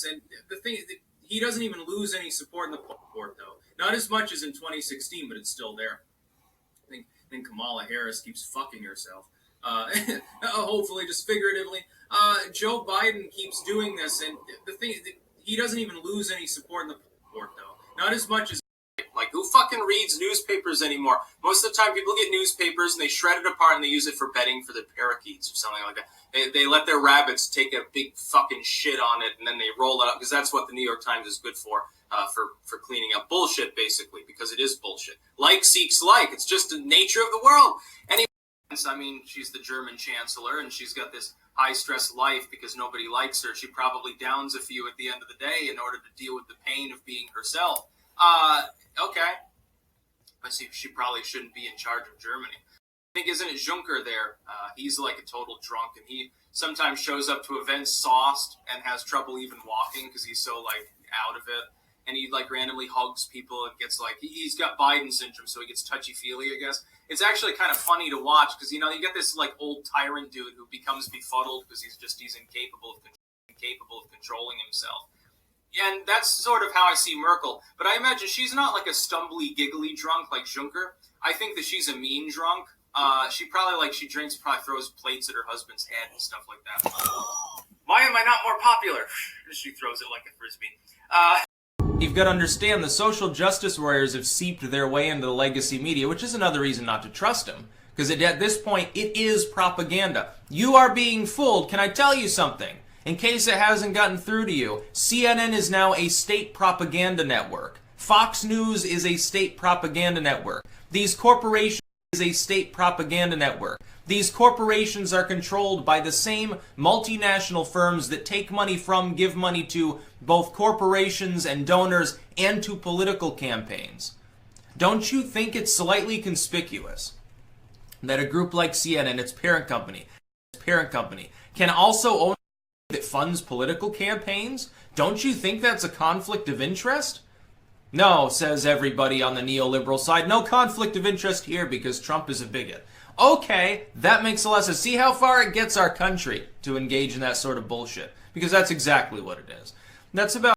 and the thing, he doesn't even lose any support in the court, though. Not as much as in 2016, but it's still there. I think Kamala Harris keeps fucking herself. Hopefully, just figuratively. Joe Biden keeps doing this, and the thing, he doesn't even lose any support in the court, though. Not as much as... Like, who fucking reads newspapers anymore? Most of the time, people get newspapers and they shred it apart and they use it for bedding for the parakeets or something like that. They let their rabbits take a big fucking shit on it and then they roll it up, because that's what the New York Times is good for cleaning up bullshit, basically, because it is bullshit. Like seeks like. It's just the nature of the world. Anyway, I mean, she's the German chancellor and she's got this high-stress life because nobody likes her. She probably downs a few at the end of the day in order to deal with the pain of being herself. Okay. I see she probably shouldn't be in charge of Germany. I think, isn't it Juncker there? He's like a total drunk, and he sometimes shows up to events sauced and has trouble even walking because he's so, like, out of it. And he, like, randomly hugs people and gets, like, he's got Biden syndrome, so he gets touchy-feely, I guess. It's actually kind of funny to watch because, you know, you get this, like, old tyrant dude who becomes befuddled because he's incapable of controlling himself. And that's sort of how I see Merkel. But I imagine she's not like a stumbly, giggly drunk like Juncker. I think that she's a mean drunk. She probably, like, she drinks, probably throws plates at her husband's head and stuff like that. Why am I not more popular? She throws it like a frisbee. You've got to understand, the social justice warriors have seeped their way into the legacy media, which is another reason not to trust them. Because at this point, it is propaganda. You are being fooled. Can I tell you something? In case it hasn't gotten through to you, CNN is now a state propaganda network. Fox News is a state propaganda network. These corporations is a state propaganda network. These corporations are controlled by the same multinational firms that take money from, give money to both corporations and donors and to political campaigns. Don't you think it's slightly conspicuous that a group like CNN, its parent company, can also own that funds political campaigns? Don't you think that's a conflict of interest? No, says everybody on the neoliberal side. No conflict of interest here because Trump is a bigot. Okay, that makes a lot of sense. See how far it gets our country to engage in that sort of bullshit. Because that's exactly what it is. That's about